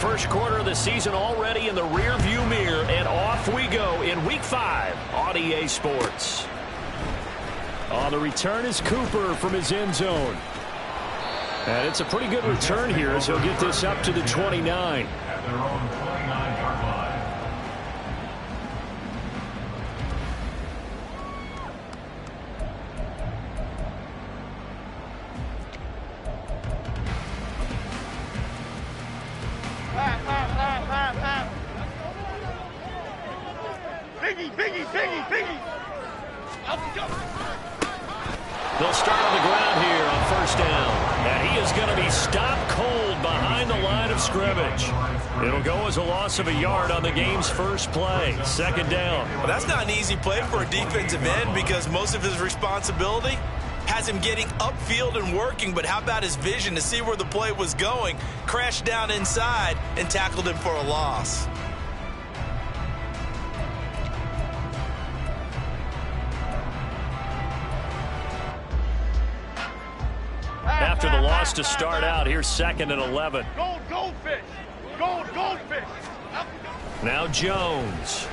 first quarter of the season already in the rearview mirror, and off we go in Week 5 on EA Sports. On the return is Cooper from his end zone. And it's a pretty good return here as he'll get this up to the 29. At their own 29-yard line. Biggie. They'll start on the ground here on first down. And he is going to be stopped cold behind the line of scrimmage. It'll go as a loss of a yard on the game's first play. Second down. Well, that's not an easy play for a defensive end because most of his responsibility has him getting upfield and working, but how about his vision to see where the play was going, crashed down inside, and tackled him for a loss. After the loss to start out, here's 2nd and 11. Goldfish. Goldfish. Now Jones.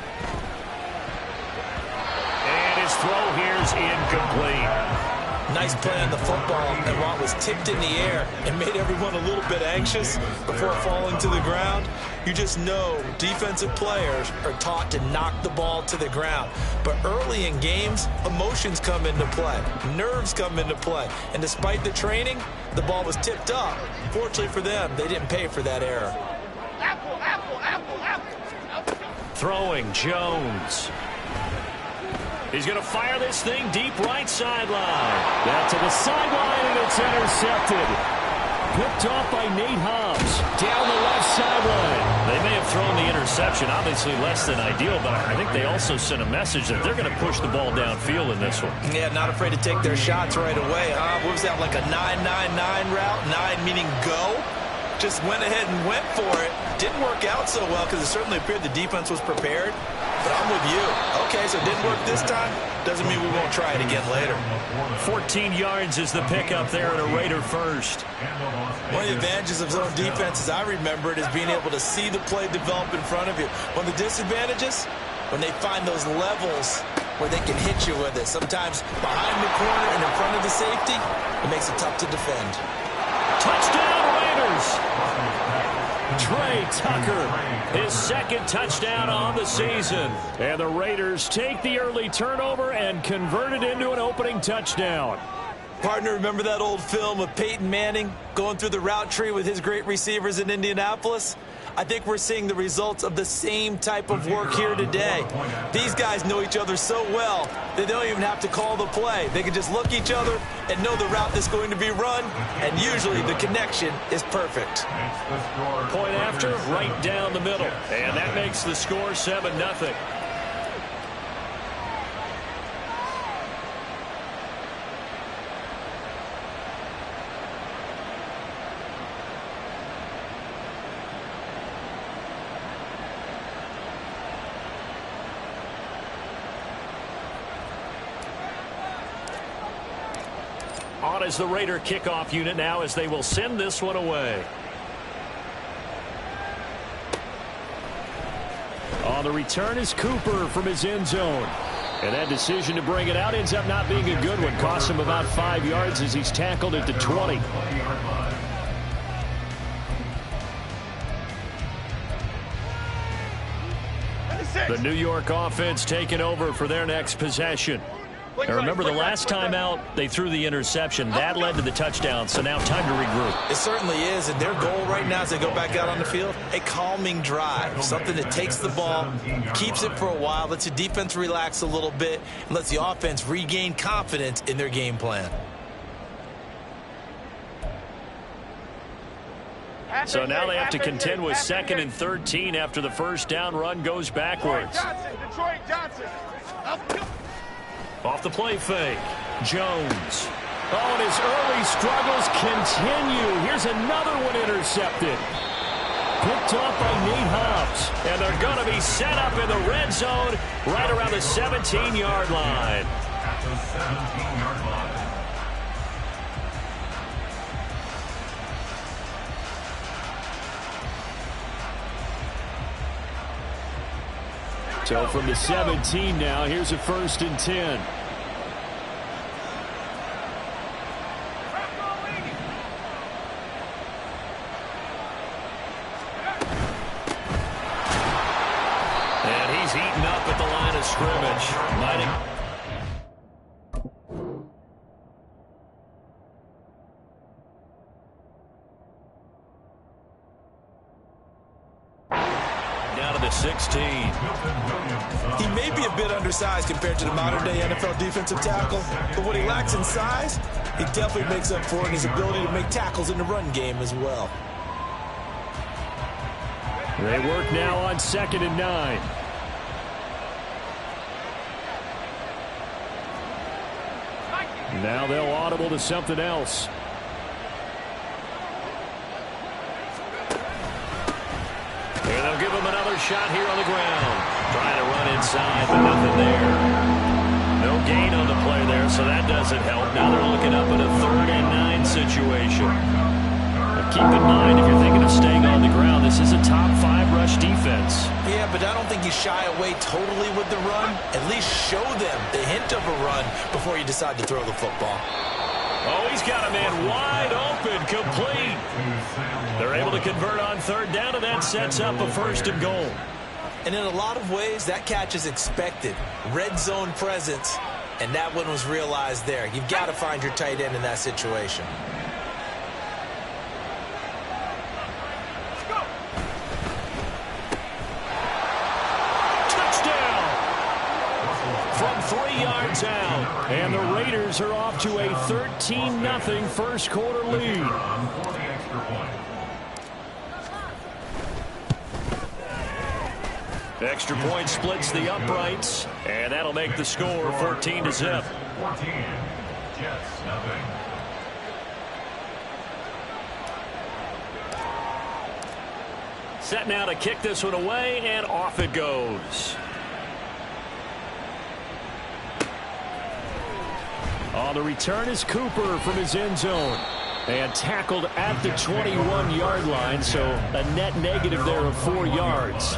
And his throw here's incomplete. Nice play on the football, and while it was tipped in the air and made everyone a little bit anxious before falling to the ground, you just know defensive players are taught to knock the ball to the ground. But early in games, emotions come into play, nerves come into play, and despite the training, the ball was tipped up. Fortunately for them, they didn't pay for that error. Apple. Throwing Jones. He's going to fire this thing deep right sideline. Down to the sideline, and it's intercepted. Picked off by Nate Hobbs. Down the left sideline. They may have thrown the interception, obviously less than ideal, but I think they also sent a message that they're going to push the ball downfield in this one. Yeah, not afraid to take their shots right away. What was that, like a 9-9-9 route? 9 meaning go? Just went ahead and went for it. Didn't work out so well because it certainly appeared the defense was prepared. But I'm with you. Okay, so it didn't work this time. Doesn't mean we won't try it again later. 14 yards is the pickup there, and a Raider first. One of the advantages of zone defense, as I remember it, is being able to see the play develop in front of you. One of the disadvantages, when they find those levels where they can hit you with it. Sometimes behind the corner and in front of the safety, it makes it tough to defend. Touchdown, Raiders! Trey Tucker, his 2nd touchdown on the season. And the Raiders take the early turnover and convert it into an opening touchdown. Partner, remember that old film of Peyton Manning going through the route tree with his great receivers in Indianapolis? I think we're seeing the results of the same type of work here today. These guys know each other so well they don't even have to call the play. They can just look each other and know the route that's going to be run, and usually the connection is perfect. Point after, right down the middle. And that makes the score 7-0. On as the Raider kickoff unit now as they will send this one away. On the return is Cooper from his end zone. And that decision to bring it out ends up not being a good one. Costs him about 5 yards as he's tackled at the 20. The New York offense taking over for their next possession. Now remember, the last time out, they threw the interception. That led to the touchdown, so now time to regroup. It certainly is, and their goal right now as they go back out on the field, a calming drive, something that takes the ball, keeps it for a while, lets the defense relax a little bit, and lets the offense regain confidence in their game plan. So now they have to contend with 2nd and 13 after the first down run goes backwards. Detroit Johnson. Off the play fake. Jones. Oh, and his early struggles continue. Here's another one intercepted. Picked off by Nate Hobbs. And they're going to be set up in the red zone right around the 17-yard line. At the 17-yard line. So from the 17 now, here's a 1st and 10. And he's heating up at the line of scrimmage. Down to the 16. He may be a bit undersized compared to the modern-day NFL defensive tackle, but what he lacks in size, he definitely makes up for it in his ability to make tackles in the run game as well. They work now on 2nd and 9. Now they'll audible to something else. And they'll give him another shot here on the ground. Trying to run inside, but nothing there. No gain on the play there, so that doesn't help. Now they're looking up at a 3rd and 9 situation. Now keep in mind, if you're thinking of staying on the ground, this is a top 5 rush defense. Yeah, but I don't think you shy away totally with the run. At least show them the hint of a run before you decide to throw the football. Oh, he's got a man wide open, complete. They're able to convert on 3rd down, and that sets up a 1st and goal. And in a lot of ways, that catch is expected. Red zone presence, and that one was realized there. You've got to find your tight end in that situation. Touchdown! From 3 yards out. And the Raiders are off to a 13-0 first quarter lead. Extra point splits the uprights, and that'll make the score 14-0. 14, Jets, nothing. Set now to kick this one away, and off it goes. On the return is Cooper from his end zone. And tackled at the 21-yard line, so a net negative there of 4 yards.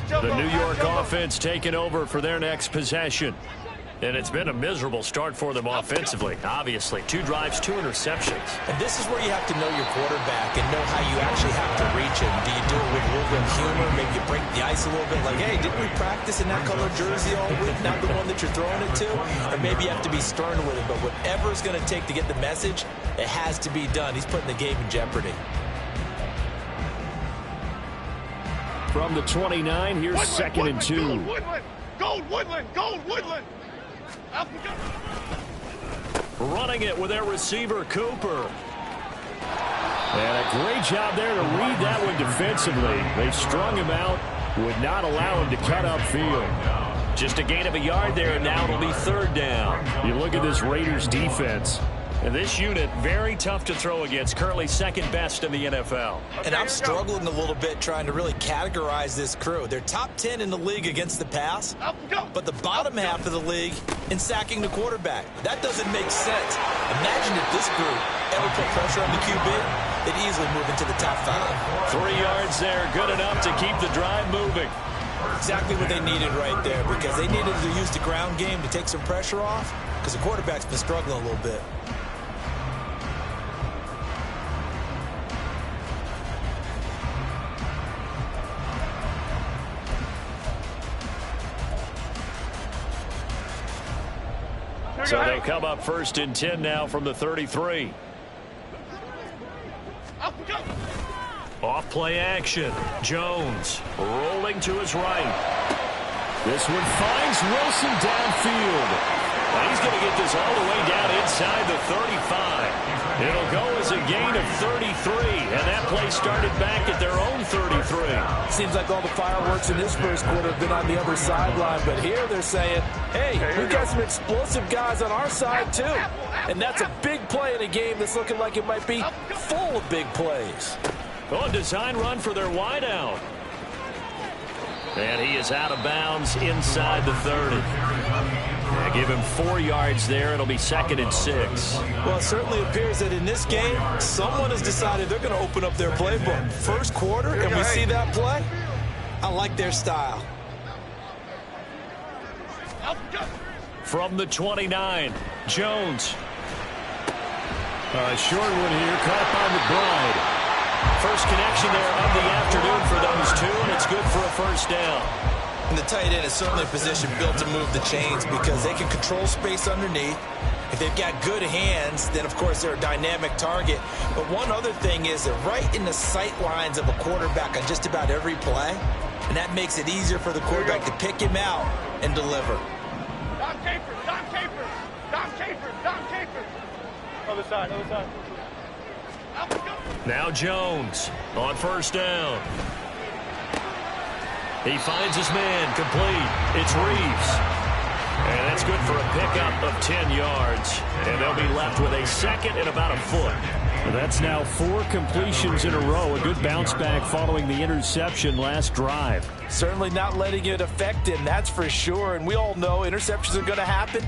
The New York offense taking over for their next possession. And it's been a miserable start for them offensively. Obviously, 2 drives, 2 interceptions. And this is where you have to know your quarterback and know how you actually have to reach him. Do you do it with a little bit of humor? Maybe you break the ice a little bit like, hey, didn't we practice in that color jersey all week? Not the one that you're throwing it to? Or maybe you have to be stern with it. But whatever it's going to take to get the message, it has to be done. He's putting the game in jeopardy. From the 29, here's Woodland, 2nd and 2. Gold Woodland! Gold Woodland! Gold Woodland! Running it with their receiver, Cooper. And a great job there to read that one defensively. They strung him out, would not allow him to cut upfield. Just a gain of a yard there, and now it'll be 3rd down. You look at this Raiders defense. And this unit, very tough to throw against, currently 2nd best in the NFL. And I'm struggling a little bit trying to really categorize this crew. They're top 10 in the league against the pass, but the bottom half of the league in sacking the quarterback. That doesn't make sense. Imagine if this group ever put pressure on the QB, they'd easily move into the top 5. 3 yards there, good enough to keep the drive moving. Exactly what they needed right there, because they needed to use the ground game to take some pressure off, because the quarterback's been struggling a little bit. So they'll come up 1st and 10 now from the 33. Off play action. Jones rolling to his right. This one finds Wilson downfield. Now he's going to get this all the way down inside the 35. It'll go as a gain of 33, and that play started back at their own 33. Seems like all the fireworks in this first quarter have been on the other sideline, but here they're saying, hey, we've got some explosive guys on our side too. And that's a big play in a game that's looking like it might be full of big plays. Oh, design run for their wideout. And he is out of bounds inside the 30. Give him 4 yards there. It'll be 2nd and 6. Well, it certainly appears that in this game, someone has decided they're going to open up their playbook. First quarter, and we see that play. I like their style. From the 29, Jones. Short one here, caught by McBride. First connection there of the afternoon for those two, and it's good for a first down. And the tight end is certainly a position built to move the chains because they can control space underneath. If they've got good hands, then, of course, they're a dynamic target. But one other thing is they're right in the sight lines of a quarterback on just about every play, and that makes it easier for the quarterback to pick him out and deliver. Dom Capers, Dom Capers, Dom Capers, Dom Capers. Other side, other side. Now Jones on first down. He finds his man, complete. It's Reeves. And that's good for a pickup of 10 yards. And they'll be left with a 2nd and about a foot. That's now 4 completions in a row. A good bounce back following the interception last drive. Certainly not letting it affect him, that's for sure. And we all know interceptions are going to happen.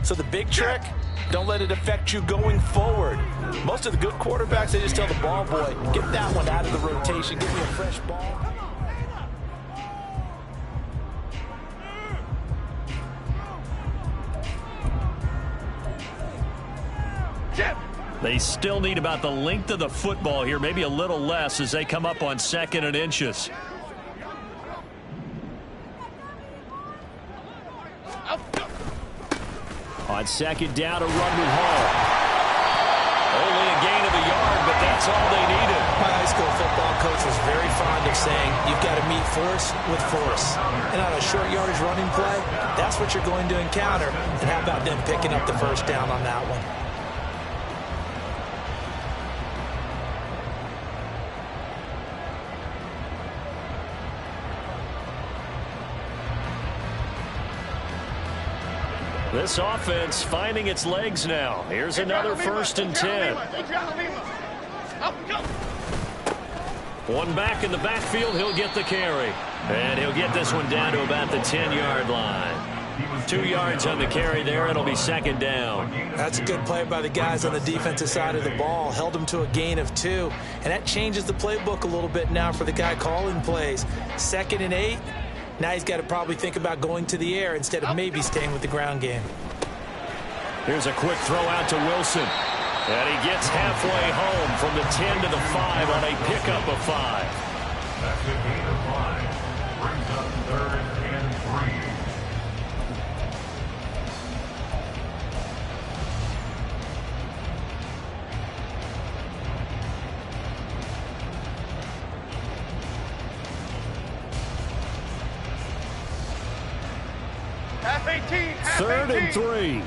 So the big trick, don't let it affect you going forward. Most of the good quarterbacks, they just tell the ball boy, get that one out of the rotation, give me a fresh ball. They still need about the length of the football here, maybe a little less as they come up on 2nd and inches. On 2nd down, a run with Hall. Only a gain of a yard, but that's all they needed. My high school football coach was very fond of saying, you've got to meet force with force. And on a short yardage running play, that's what you're going to encounter. And how about them picking up the first down on that one? This offense finding its legs now. Here's another 1st and 10. One back in the backfield, he'll get the carry. And he'll get this one down to about the 10-yard line. 2 yards on the carry there. It'll be 2nd down. That's a good play by the guys on the defensive side of the ball. Held them to a gain of 2. And that changes the playbook a little bit now for the guy calling plays. 2nd and 8. Now he's got to probably think about going to the air instead of maybe staying with the ground game. Here's a quick throw out to Wilson. And he gets halfway home from the 10 to the 5 on a pickup of 5. That's a gain of 5. Brings up 3rd and 3. Half 18, half 3rd 18. and 3.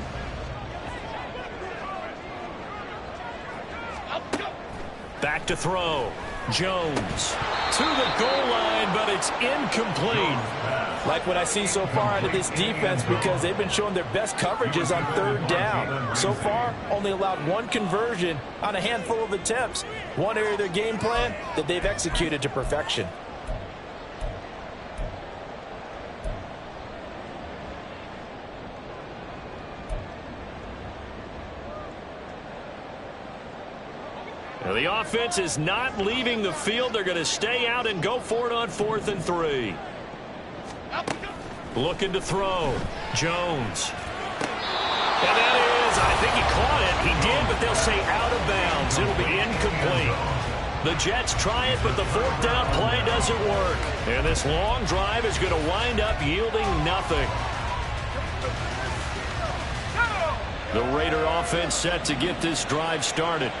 Back to throw. Jones to the goal line, but it's incomplete. Like what I see so far out of this defense because they've been showing their best coverages on 3rd down. So far, only allowed 1 conversion on a handful of attempts. One area of their game plan that they've executed to perfection. The offense is not leaving the field. They're going to stay out and go for it on 4th and 3. Looking to throw. Jones. And that is, I think he caught it. He did, but they'll say out of bounds. It'll be incomplete. The Jets try it, but the 4th down play doesn't work. And this long drive is going to wind up yielding nothing. The Raider offense set to get this drive started.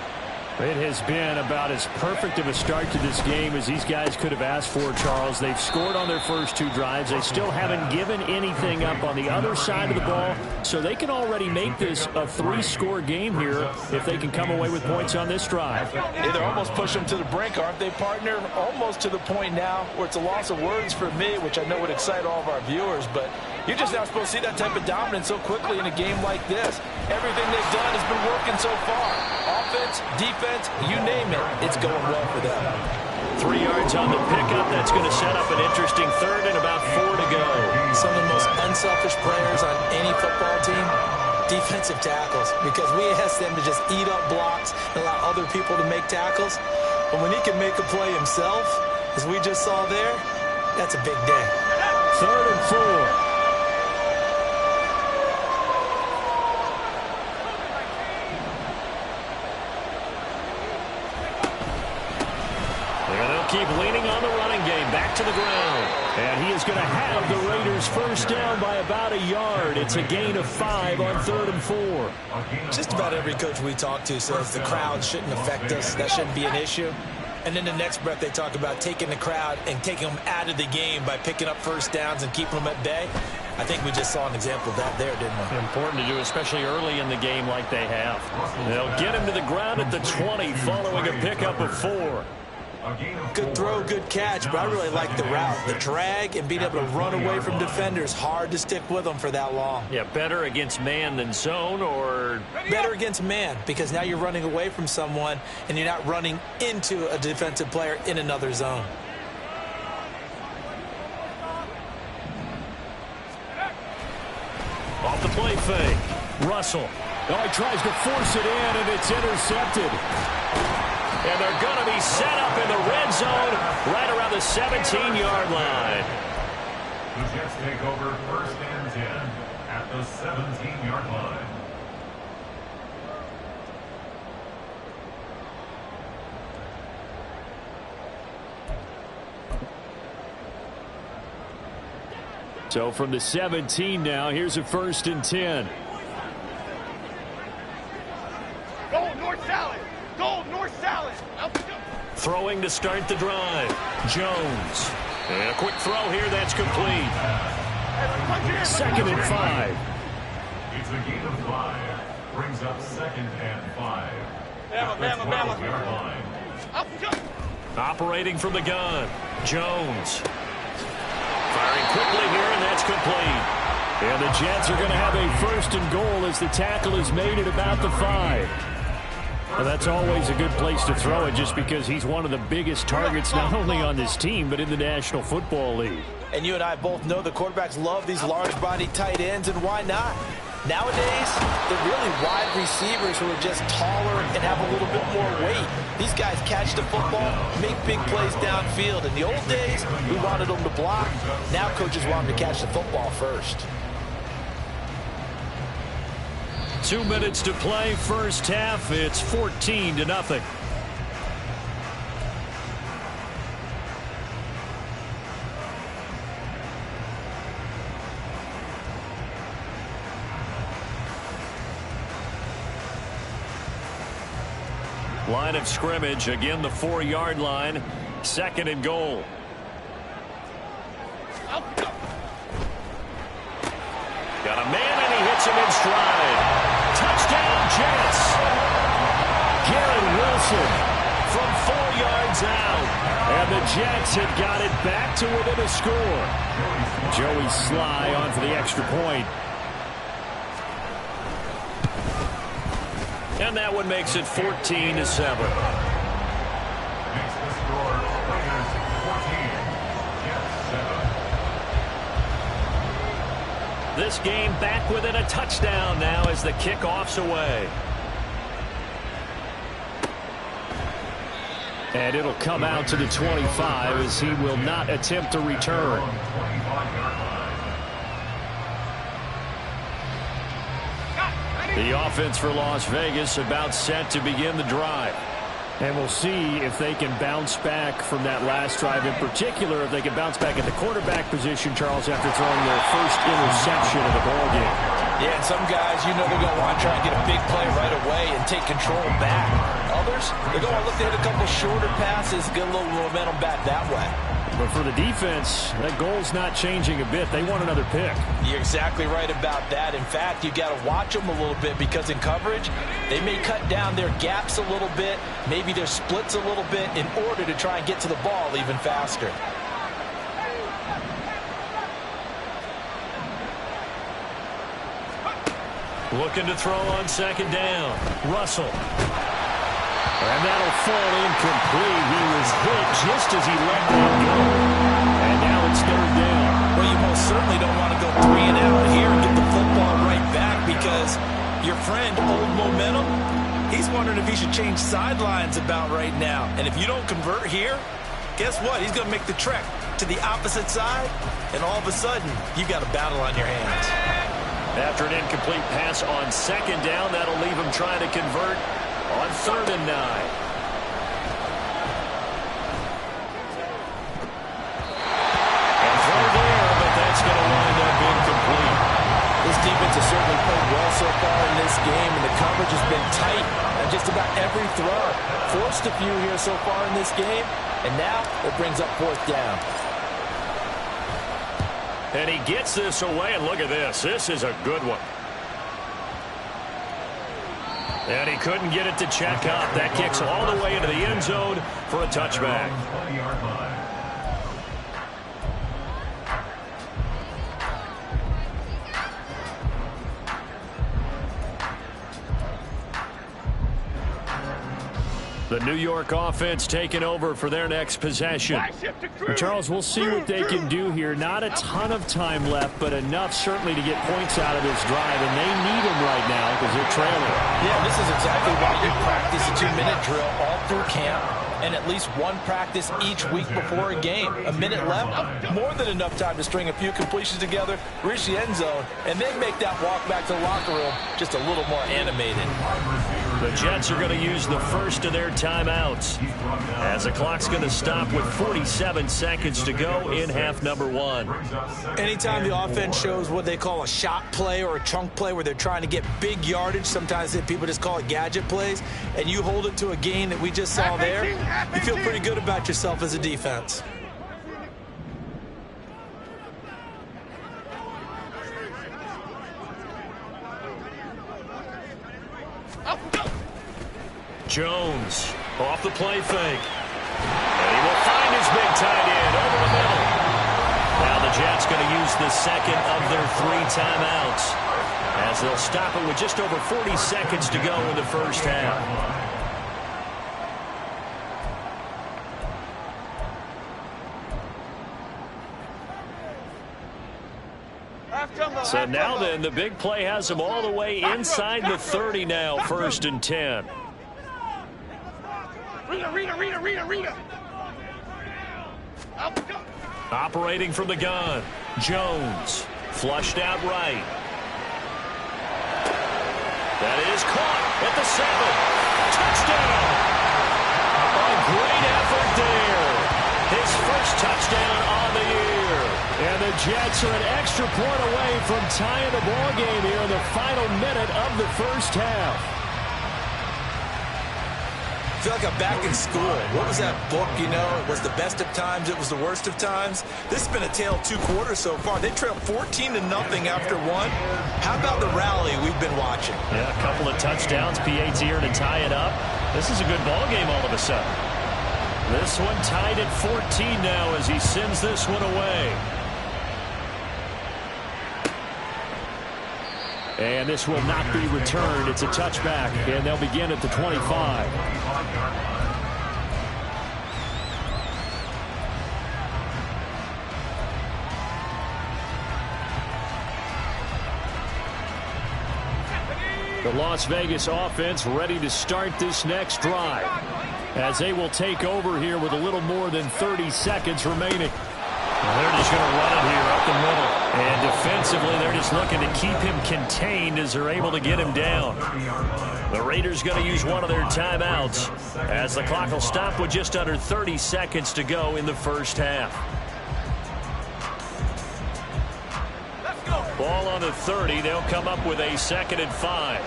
It has been about as perfect of a start to this game as these guys could have asked for, Charles. They've scored on their first 2 drives. They still haven't given anything up on the other side of the ball, so they can already make this a 3-score game here if they can come away with points on this drive. Yeah, they're almost pushing them to the brink, aren't they, partner? Almost to the point now where it's a loss of words for me, which I know would excite all of our viewers, but you're just not supposed to see that type of dominance so quickly in a game like this. Everything they've done has been working so far. Offense, defense, you name it, it's going well for them. 3 yards on the pickup. That's going to set up an interesting third and about 4 to go. Some of the most unselfish players on any football team, defensive tackles, because we ask them to just eat up blocks and allow other people to make tackles. But when he can make a play himself, as we just saw there, that's a big day. 3rd and 4. Keep leaning on the running game. Back to the ground. And he is going to have the Raiders first down by about a yard. It's a gain of 5 on 3rd and 4. Just about every coach we talk to says the crowd shouldn't affect us. That shouldn't be an issue. And then the next breath they talk about taking the crowd and taking them out of the game by picking up first downs and keeping them at bay. I think we just saw an example of that there, didn't we? Important to do, especially early in the game like they have. They'll get him to the ground at the 20 following a pickup of 4. Good throw, good catch, but I really like the route. The drag and being able to run away from defenders, hard to stick with them for that long. Yeah, better against man than zone, or? Better against man, because now you're running away from someone and you're not running into a defensive player in another zone. Off the play fake. Russell. Oh, he tries to force it in, and it's intercepted. And they're going to be set up in the red zone right around the 17-yard line. The Jets take over 1st and 10 at the 17-yard line. So from the 17 now, here's a 1st and 10. Goal, north salad. Goal, north salad. Throwing to start the drive. Jones. And a quick throw here. That's complete. 2nd and 5. It's a gain of 5. Brings up 2nd and 5. Bama. Line. Operating from the gun. Jones. Firing quickly here, and that's complete. And the Jets are going to have a 1st and goal as the tackle is made at about the 5. Well, that's always a good place to throw it just because he's one of the biggest targets not only on this team but in the National Football League. And you and I both know the quarterbacks love these large-body tight ends, and why not? Nowadays, they're really wide receivers who are just taller and have a little bit more weight. These guys catch the football, make big plays downfield. In the old days, we wanted them to block. Now coaches want them to catch the football first. 2 minutes to play, first half. It's 14-0. Line of scrimmage, again the 4-yard line. 2nd and goal. Got a man, and he hits him in stride. Touchdown, Jets. Garrett Wilson From 4 yards out. and the Jets have got it back to within a score. Joey Sly on for the extra point. And that one makes it 14-7. Makes the score Raiders 14, Jets 7. This game back within a touchdown now as the kickoff's away. And it'll come out to the 25 as he will not attempt to return. The offense for Las Vegas about set to begin the drive. And we'll see if they can bounce back from that last drive. In particular, if they can bounce back at the quarterback position, Charles, after throwing their first interception of the ballgame. Yeah, and some guys, you know they're going to want to try and get a big play right away and take control back. others, they're going to look to hit a couple shorter passes, get a little momentum back that way. But for the defense, that goal's not changing a bit. They want another pick. You're exactly right about that. In fact, you got to watch them a little bit because in coverage, they may cut down their gaps a little bit, maybe their splits a little bit in order to try and get to the ball even faster. Looking to throw on second down. Russell. And that'll fall incomplete. He was hit just as he let that go. And now it's third down. Well, you most certainly don't want to go 3 and out here and get the football right back because your friend, Old Momentum, he's wondering if he should change sidelines about right now. And if you don't convert here, guess what? He's going to make the trek to the opposite side, and all of a sudden, you've got a battle on your hands. After an incomplete pass on second down, that'll leave him trying to convert on 3rd and 9. And throw there, but that's going to wind up incomplete. This defense has certainly played well so far in this game, and the coverage has been tight on just about every throw. Forced a few here so far in this game, and now it brings up 4th down. And he gets this away, and look at this. This is a good one. And he couldn't get it to check up. That kicks all the way into the end zone for a touchback. The New York offense taking over for their next possession. Charles, we'll see what they can do here. Not a ton of time left, but enough certainly to get points out of this drive, and they need them right now because they're trailing. Yeah, this is exactly why you practice a 2-minute drill all through camp and at least one practice each week before a game. A minute left, more than enough time to string a few completions together, reach the end zone, and then make that walk back to the locker room just a little more animated. The Jets are going to use the first of their timeouts as the clock's going to stop with 47 seconds to go in half number 1. Anytime the offense shows what they call a shot play or a chunk play where they're trying to get big yardage, sometimes people just call it gadget plays, and you hold it to a gain that we just saw there, you feel pretty good about yourself as a defense. Jones off the play fake. And he will find his big tight end over the middle. Now the Jets going to use the second of their 3 timeouts as they'll stop it with just over 40 seconds to go in the first half. So now then, the big play has them all the way inside the 30 now, 1st and 10. Rita. Operating from the gun. Jones. Flushed out right. That is caught at the 7. Touchdown! A great effort there. His first touchdown on the year. And the Jets are an extra point away from tying the ball game here in the final minute of the first half. I feel like I'm back in school. What was that book, you know? It was the best of times, it was the worst of times. This has been a tale of 2 quarters so far. They trailed 14-0 after 1. How about the rally we've been watching? Yeah, a couple of touchdowns. PAT here to tie it up. This is a good ball game all of a sudden. This one tied at 14 now as he sends this one away. And this will not be returned. It's a touchback, and they'll begin at the 25. The Las Vegas offense ready to start this next drive as they will take over here with a little more than 30 seconds remaining. Well, they're just going to run it here up the middle. And defensively, they're just looking to keep him contained as they're able to get him down. The Raiders going to use one of their timeouts as the clock will stop with just under 30 seconds to go in the first half. Ball on the 30. They'll come up with a 2nd and 5.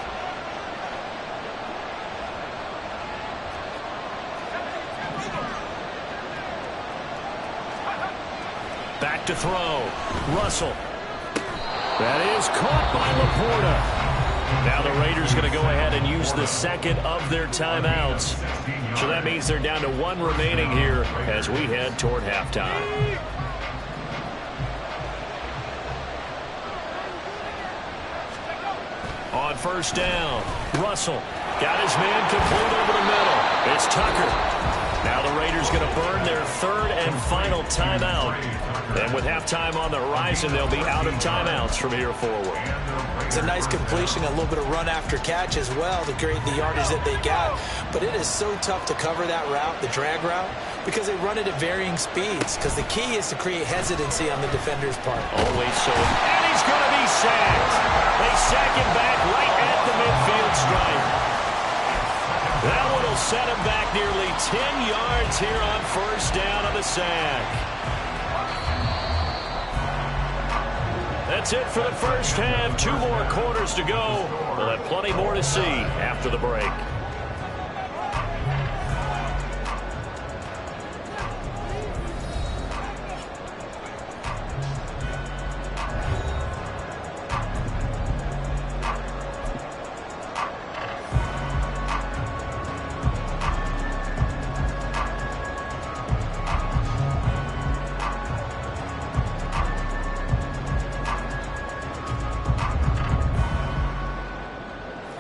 Back to throw. Russell. That is caught by Laporta. Now the Raiders going to go ahead and use the second of their timeouts. So that means they're down to one remaining here as we head toward halftime. On first down, Russell got his man complete over the middle. It's Tucker. Now the Raiders going to burn their third and final timeout. And with halftime on the horizon, they'll be out of timeouts from here forward. It's a nice completion, a little bit of run after catch as well to create the yardage that they got. But it is so tough to cover that route, the drag route, because they run it at varying speeds. Because the key is to create hesitancy on the defender's part. Always so. And he's going to be sacked. They sack him back right at the midfield stripe. That one will set him back nearly 10 yards here on first down on the sack. That's it for the first half. 2 more quarters to go. We'll have plenty more to see after the break.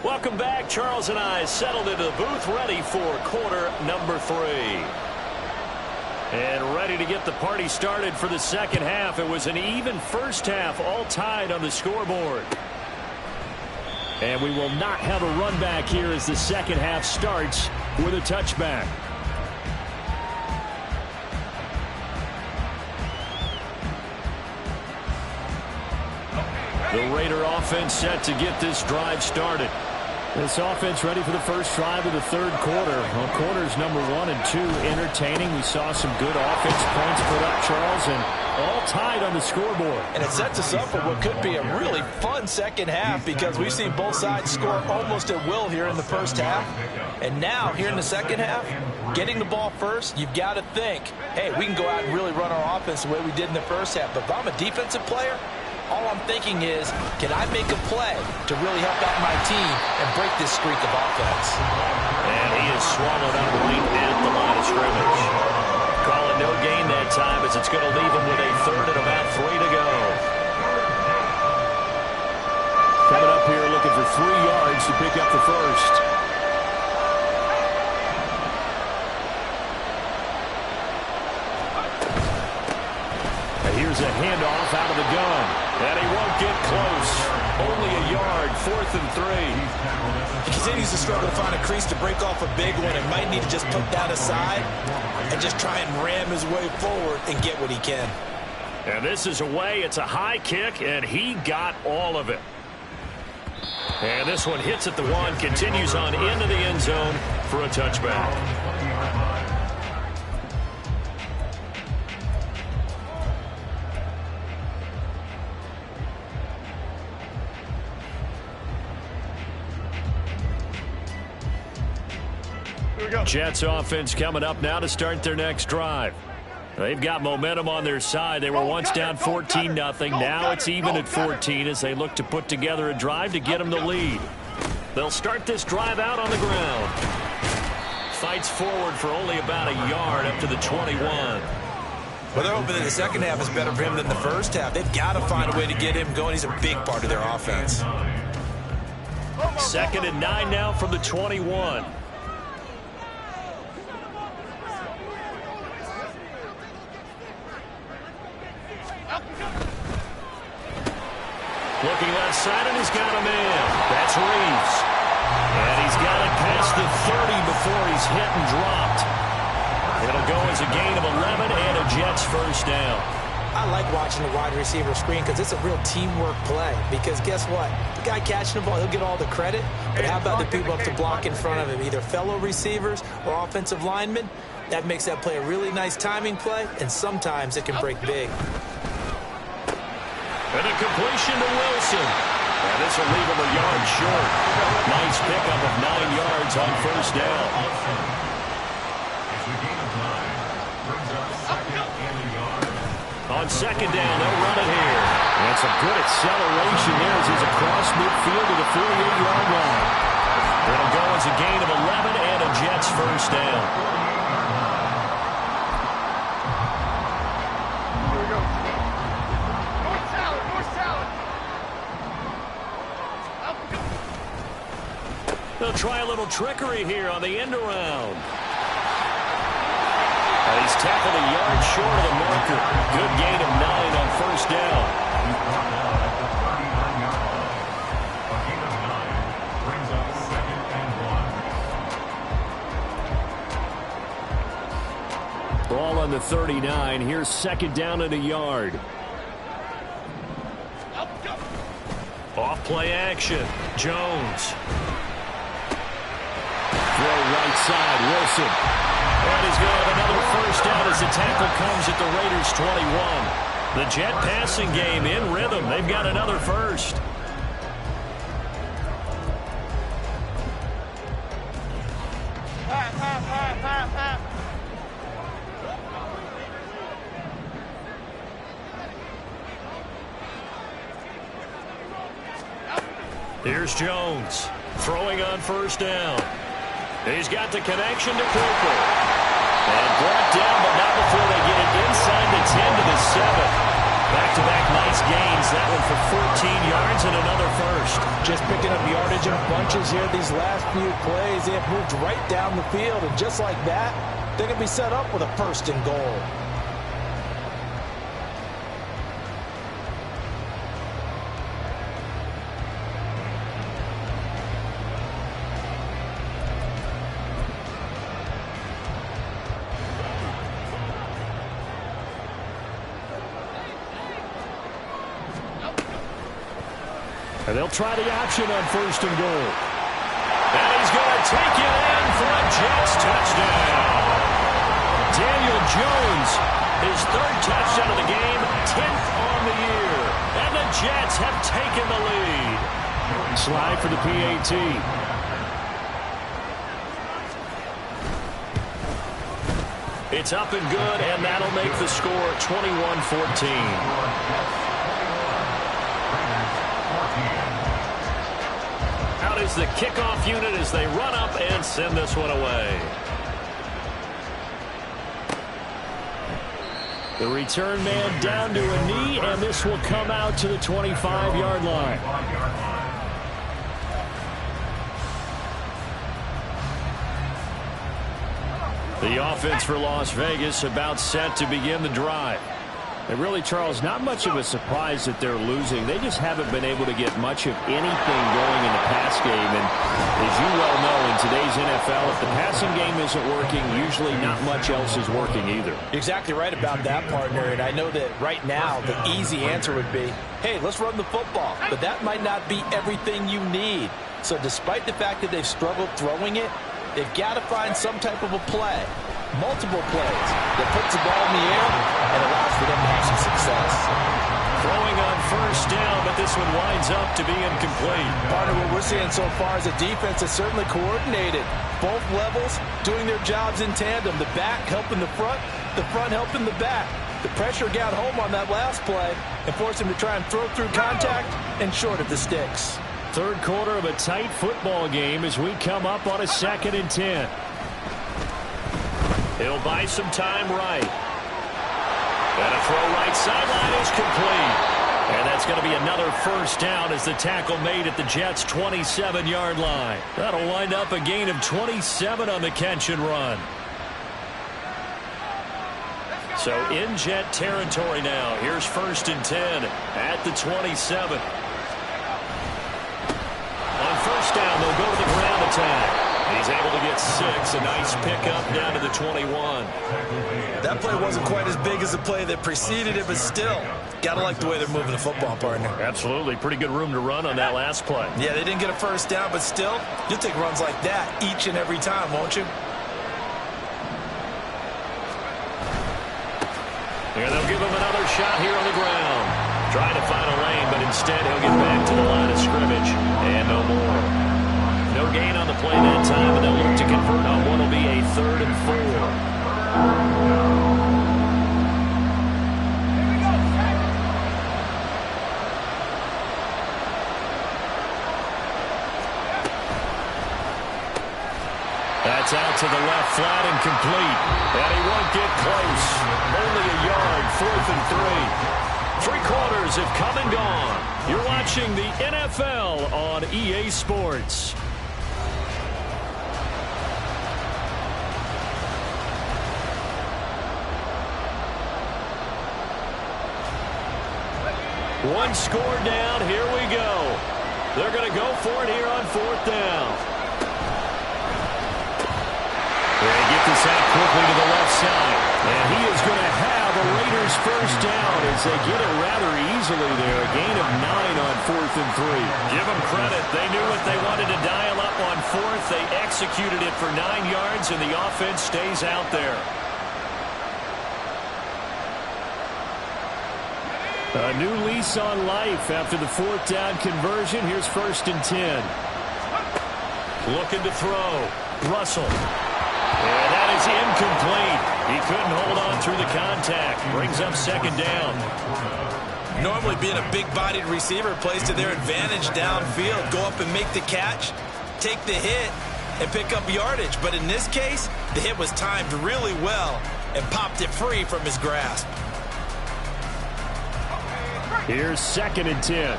Welcome back. Charles and I settled into the booth, ready for quarter number 3. And ready to get the party started for the second half. It was an even first half, all tied on the scoreboard. And we will not have a run back here as the second half starts with a touchback. The Raider offense set to get this drive started. This offense ready for the first drive of the third quarter. Well, quarters number 1 and 2 entertaining. We saw some good offense points put up, Charles, and all tied on the scoreboard. And it sets us up for what could be a really fun second half because we've seen both sides score almost at will here in the first half. And now, here in the second half, getting the ball first, you've got to think, hey, we can go out and really run our offense the way we did in the first half. But if I'm a defensive player, all I'm thinking is, can I make a play to really help out my team and break this streak of offense? And he is swallowed up right at the line of scrimmage. Call it no gain that time as it's going to leave him with a third and about 3 to go. Coming up here looking for 3 yards to pick up the first. Here's a handoff out of the gun. And he won't get close. Only a yard, 4th and 3. He continues to struggle to find a crease to break off a big one and might need to just put that aside and just try and ram his way forward and get what he can. And this is away. It's a high kick, and he got all of it. And this one hits at the 1, continues on into the end zone for a touchback. Jets offense coming up now to start their next drive. They've got momentum on their side. They were once down 14-0. Now it's even at 14 as they look to put together a drive to get them the lead. They'll start this drive out on the ground. Fights forward for only about a yard up to the 21. Well, they're hoping that the second half is better for him than the first half. They've got to find a way to get him going. He's a big part of their offense. 2nd and 9 now from the 21. Looking left side, and he's got a man. That's Reeves. And he's got it past the 30 before he's hit and dropped. It'll go as a gain of 11 and a Jets first down. I like watching the wide receiver screen because it's a real teamwork play. Because guess what? The guy catching the ball, he'll get all the credit. But how about the people up to block in front of him, either fellow receivers or offensive linemen? That makes that play a really nice timing play, and sometimes it can break big. And a completion to Wilson. And this will leave him a yard short. Nice pickup of 9 yards on first down. On second down, they'll run it here. That's a good acceleration there as he's across midfield to the 48-yard line. It'll go as a gain of 11 and a Jets first down. Here we go. North salad, north salad. Up we go. They'll try a little trickery here on the end around. And he's tackled a yard short of the marker. Good gain of 9 on first down. Ball on the 39. Here's second down and a yard. Off play action. Jones. Throw right side. Wilson. And he's going to have another first down as the tackle comes at the Raiders' 21. The Jet passing game in rhythm. They've got another first. Here's Jones, throwing on first down. He's got the connection to Cooper. And brought down, but not before they get it inside the 10 to the 7. Back-to-back nice gains. That one for 14 yards and another first. Just picking up yardage in bunches here these last few plays. They have moved right down the field, and just like that, they can be set up with a first and goal. And they'll try the option on first and goal. And he's going to take it in for a Jets touchdown. Daniel Jones, his third touchdown of the game, 10th on the year. And the Jets have taken the lead. Slide for the PAT. It's up and good, and that'll make the score 21-14. Out is the kickoff unit as they run up and send this one away. The return man down to a knee, and this will come out to the 25-yard line. The offense for Las Vegas about set to begin the drive. And really, Charles, not much of a surprise that they're losing. They just haven't been able to get much of anything going in the pass game. And as you well know, in today's NFL, if the passing game isn't working, usually not much else is working either. Exactly right about that, partner. And I know that right now the easy answer would be, hey, let's run the football. But that might not be everything you need. So despite the fact that they've struggled throwing it, they've got to find some type of a play, multiple plays, that puts the ball in the air and allows for them to have some success. Throwing on first down, but this one winds up to be incomplete. Partner, what we're seeing so far is a defense that's certainly coordinated. Both levels doing their jobs in tandem. The back helping the front helping the back. The pressure got home on that last play and forced him to try and throw through contact and short of the sticks. Third quarter of a tight football game as we come up on a 2nd and 10. He'll buy some time right. And a throw right sideline is complete. And that's going to be another first down as the tackle made at the Jets' 27-yard line. That'll wind up a gain of 27 on the catch and run. So in Jet territory now. Here's 1st and 10 at the 27. On first down, they'll go to the ground attack. He's able to get 6. A nice pickup down to the 21. That play wasn't quite as big as the play that preceded it, but still, gotta like the way they're moving the football, partner. Absolutely. Pretty good room to run on that last play. Yeah, they didn't get a first down, but still, you'll take runs like that each and every time, won't you? And they'll give him another shot here on the ground. Trying to find a lane, but instead he'll get back to the line of scrimmage. And no more. No gain on the play that time, and they'll look to convert on what will be a 3rd and 4. incomplete. And he won't get close. Only a yard, 4th and 3. 3 quarters have come and gone. You're watching the NFL on EA Sports. One score down. Here we go. They're going to go for it here on 4th down. They get this out quickly to the left side. And he is going to have a Raiders first down as they get it rather easily there. A gain of 9 on 4th and 3. Give them credit. They knew what they wanted to dial up on 4th. They executed it for 9 yards, and the offense stays out there. A new lease on life after the 4th down conversion. Here's 1st and 10. Looking to throw. Russell. And that is incomplete. He couldn't hold on through the contact. Brings up 2nd down. Normally being a big-bodied receiver plays to their advantage downfield. Go up and make the catch, take the hit, and pick up yardage. But in this case, the hit was timed really well and popped it free from his grasp. Here's 2nd and 10.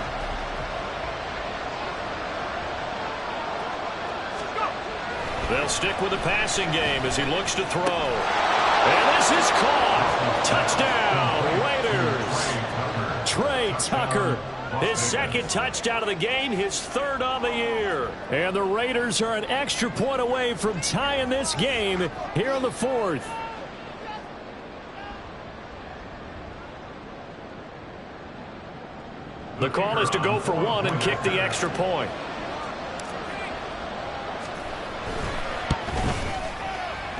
They'll stick with the passing game as he looks to throw. And this is caught. Touchdown, Raiders. Trey Tucker, his 2nd touchdown of the game, his 3rd on the year. And the Raiders are an extra point away from tying this game here in the 4th. The call is to go for 1 and kick the extra point.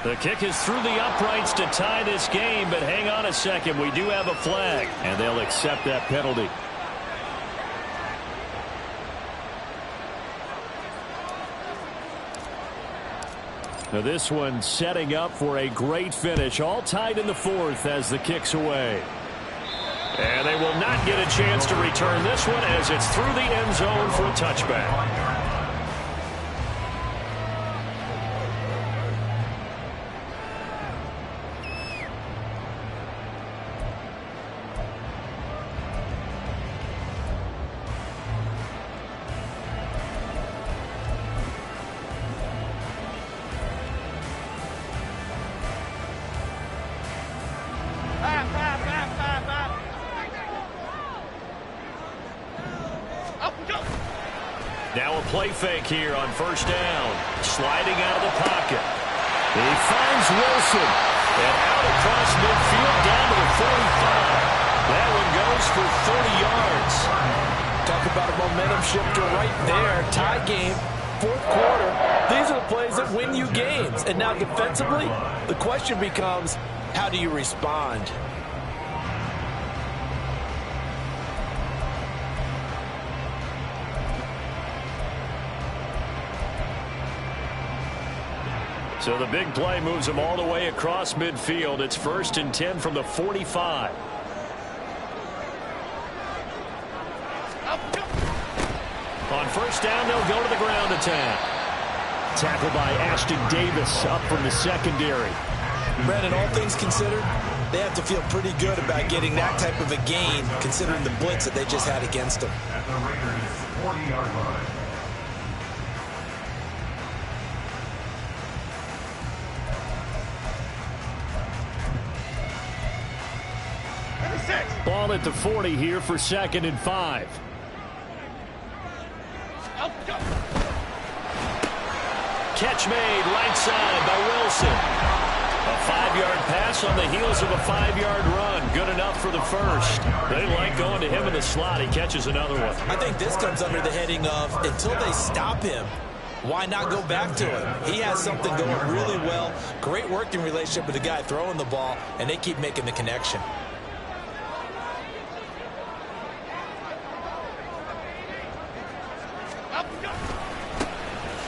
The kick is through the uprights to tie this game, but hang on a second. We do have a flag, and they'll accept that penalty. Now this one setting up for a great finish. All tied in the 4th as the kick's away. And they will not get a chance to return this one as it's through the end zone for a touchback. Now a play fake here on 1st down. Sliding out of the pocket. He finds Wilson. And out across midfield down to the 45. That one goes for 30 yards. Talk about a momentum shifter right there. Tie game, 4th quarter. These are the plays that win you games. And now defensively, the question becomes, how do you respond? So the big play moves him all the way across midfield. It's 1st and 10 from the 45. On 1st down, they'll go to the ground attack. Tackled by Ashton Davis up from the secondary. Brandon, all things considered, they have to feel pretty good about getting that type of a gain, considering the blitz that they just had against them. At the Raiders' 40-yard line. Ball at the 40 here for 2nd and 5. Catch made right side by Wilson. A 5-yard pass on the heels of a 5-yard run. Good enough for the 1st. They like going to him in the slot. He catches another one. I think this comes under the heading of, until they stop him, why not go back to him? He has something going really well. Great working relationship with the guy throwing the ball, and they keep making the connection.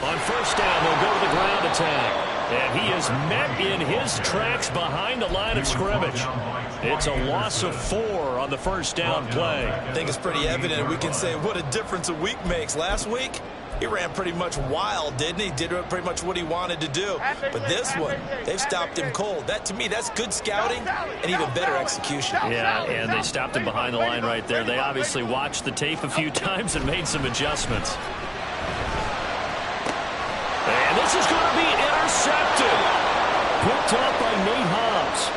On 1st down, they'll go to the ground attack. And he is met in his tracks behind the line of scrimmage. It's a loss of 4 on the 1st down play. I think it's pretty evident. We can say what a difference a week makes. Last week, he ran pretty much wild, didn't he? Did pretty much what he wanted to do. But this one, they've stopped him cold. That, to me, that's good scouting and even better execution. Yeah, and they stopped him behind the line right there. They obviously watched the tape a few times and made some adjustments. And this is going to be intercepted. Picked up by Nate Hobbs.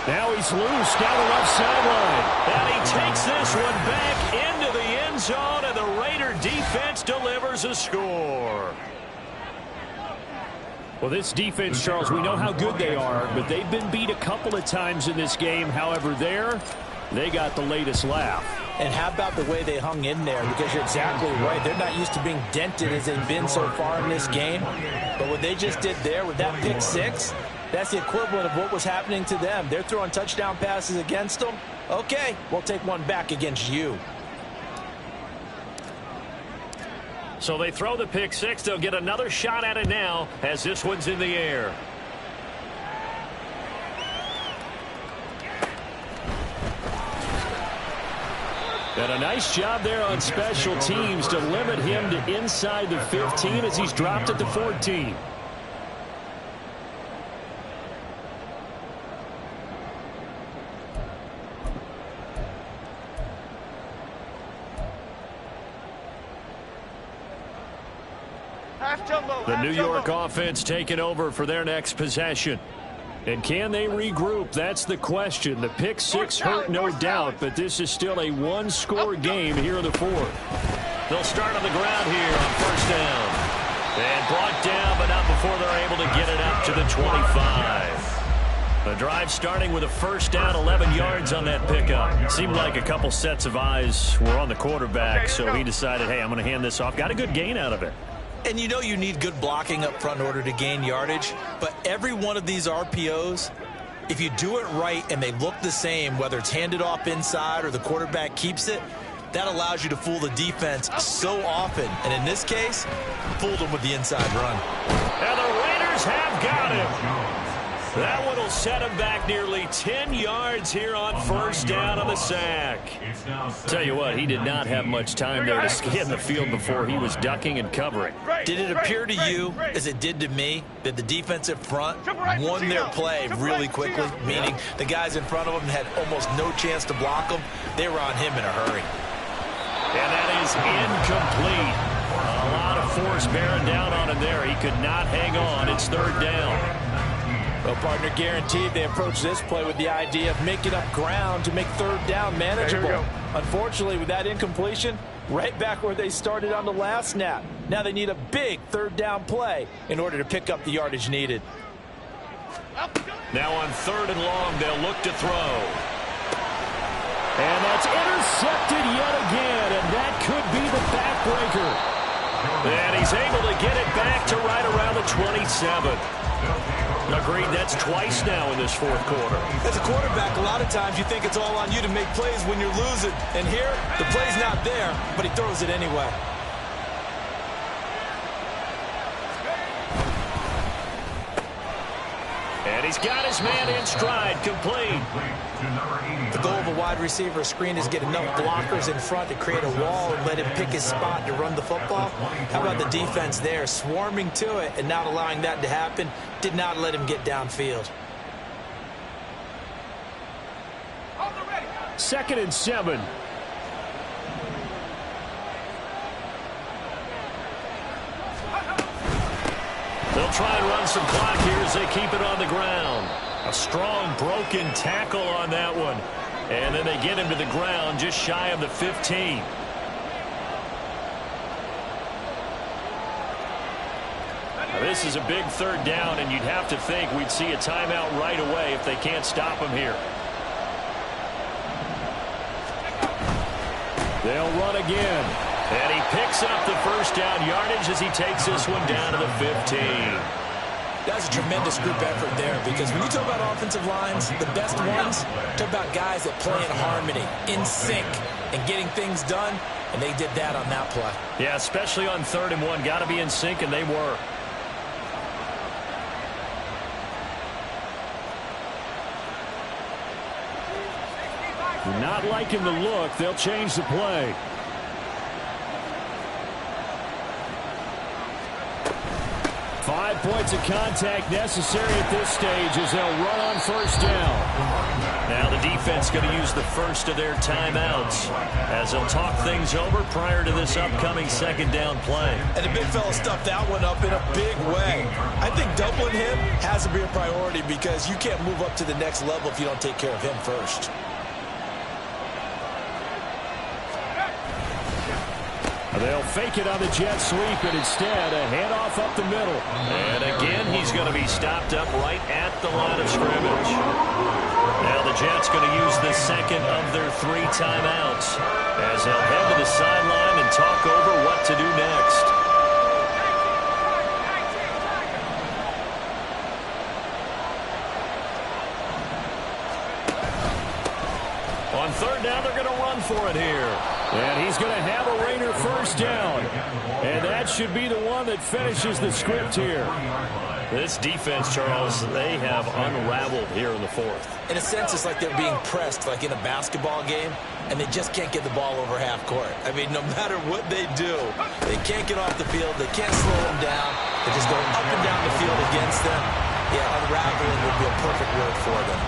Now he's loose down the left sideline. And he takes this one back into the end zone, and the Raider defense delivers a score. Well, this defense, Charles, we know how good they are, but they've been beat a couple of times in this game. However, they got the latest laugh. And how about the way they hung in there? Because you're exactly right. They're not used to being dented as they've been so far in this game. But what they just did there with that pick six, that's the equivalent of what was happening to them. They're throwing touchdown passes against them. Okay, we'll take one back against you. So they throw the pick six. They'll get another shot at it now as this one's in the air. And a nice job there on special teams to limit him to inside the 15 as he's dropped at the 14. The New York offense taking over for their next possession. And can they regroup? That's the question. The pick six hurt, no doubt, but this is still a one-score game here in the fourth. They'll start on the ground here on first down. And brought down, but not before they're able to get it up to the 25. The drive starting with a first down, 11 yards on that pickup. Seemed like a couple sets of eyes were on the quarterback, so he decided, hey, I'm going to hand this off. Got a good gain out of it. And you know you need good blocking up front in order to gain yardage, but every one of these RPOs, if you do it right and they look the same, whether it's handed off inside or the quarterback keeps it, that allows you to fool the defense so often. And in this case, fooled them with the inside run. And the Raiders have got him. That one will set him back nearly 10 yards here on first down on the sack. Tell you what, he did not have much time there to scan the field before he was ducking and covering. Did it appear to you, as it did to me, that the defensive front won their play really quickly, meaning the guys in front of them had almost no chance to block them? They were on him in a hurry. And that is incomplete. A lot of force bearing down on him there. He could not hang on. It's third down. Well, partner, guaranteed they approach this play with the idea of making up ground to make third down manageable. Unfortunately, with that incompletion, right back where they started on the last snap. Now they need a big third down play in order to pick up the yardage needed. Now on third and long, they'll look to throw. And that's intercepted yet again, and that could be the backbreaker. And he's able to get it back to right around the 27. Agreed, that's twice now in this fourth quarter. As a quarterback, a lot of times you think it's all on you to make plays when you're losing. And here, the play's not there, but he throws it anyway. And he's got his man in stride, complete. The goal of a wide receiver screen is get enough blockers in front to create a wall and let him pick his spot to run the football. How about the defense there, swarming to it and not allowing that to happen? Did not let him get downfield. 2nd and 7. They'll try and run some clock here as they keep it on the ground. A strong broken tackle on that one. And then they get him to the ground just shy of the 15. Now, this is a big third down, and you'd have to think we'd see a timeout right away if they can't stop him here. They'll run again. And he picks up the first down yardage as he takes this one down to the 15. That's a tremendous group effort there, because when you talk about offensive lines, the best ones, talk about guys that play in harmony, in sync, and getting things done, and they did that on that play. Yeah, especially on 3rd and 1. Got to be in sync, and they were. Not liking the look. They'll change the play. 5 points of contact necessary at this stage as they'll run on first down. Now the defense going to use the first of their timeouts as they'll talk things over prior to this upcoming second down play. And the big fella stuffed that one up in a big way. I think doubling him has to be a priority because you can't move up to the next level if you don't take care of him first. They'll fake it on the jet sweep, and instead a handoff up the middle. And again, he's going to be stopped up right at the line of scrimmage. Now the Jets going to use the second of their 3 timeouts as they'll head to the sideline and talk over what to do next. On third down, they're going to run for it here. And he's going to have a Raider first down. And that should be the one that finishes the script here. This defense, Charles, they have unraveled here in the 4th. In a sense, it's like they're being pressed like in a basketball game, and they just can't get the ball over half court. I mean, no matter what they do, they can't get off the field. They can't slow them down. They're just going up and down the field against them. Yeah, unraveling would be a perfect word for them.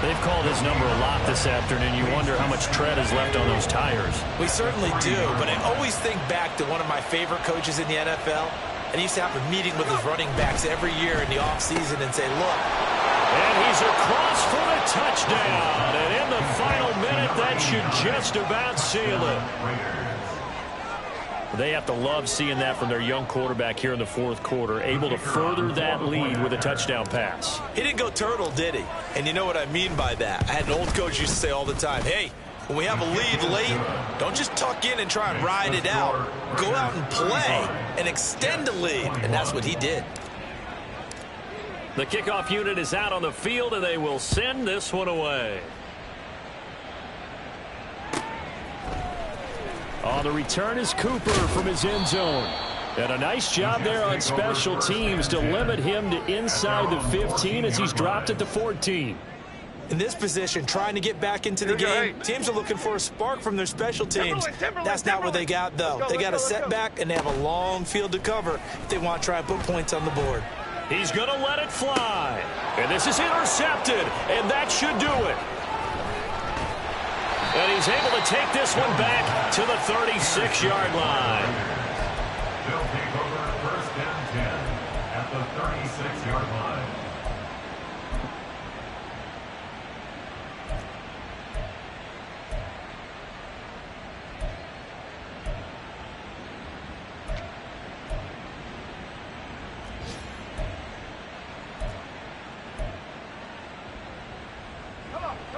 They've called his number a lot this afternoon. You wonder how much tread is left on those tires. We certainly do, but I always think back to one of my favorite coaches in the NFL, and he used to have a meeting with his running backs every year in the offseason and say, look. And he's across for the touchdown. And in the final minute, that should just about seal it. They have to love seeing that from their young quarterback here in the 4th quarter, able to further that lead with a touchdown pass. He didn't go turtle, did he? And you know what I mean by that. I had an old coach used to say all the time, hey, when we have a lead late, don't just tuck in and try and ride it out. Go out and play and extend the lead. And that's what he did. The kickoff unit is out on the field, and they will send this one away. On the return is Cooper from his end zone. And a nice job there on special teams to limit him to inside the 15 as he's dropped at the 14. In this position, trying to get back into the game, teams are looking for a spark from their special teams. That's not what they got, though. They got a setback, and they have a long field to cover if they want to try and put points on the board. He's going to let it fly. And this is intercepted, and that should do it. And he's able to take this one back to the 36-yard line. They'll take over first and 10 at the 36-yard line.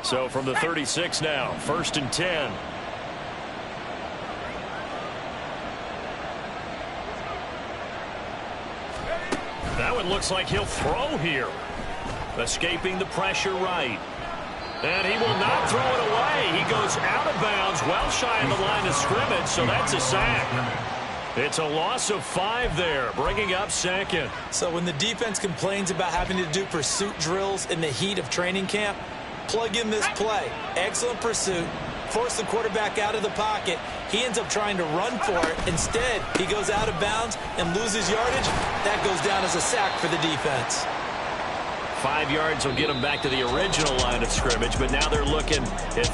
So from the 36 now, first and 10. That one looks like he'll throw here. Escaping the pressure right. And he will not throw it away. He goes out of bounds, well shy of the line of scrimmage, so that's a sack. It's a loss of 5 there, bringing up second. So when the defense complains about having to do pursuit drills in the heat of training camp, plug in this play. Excellent pursuit. Force the quarterback out of the pocket. He ends up trying to run for it. Instead, he goes out of bounds and loses yardage. That goes down as a sack for the defense. 5 yards will get them back to the original line of scrimmage, but now they're looking at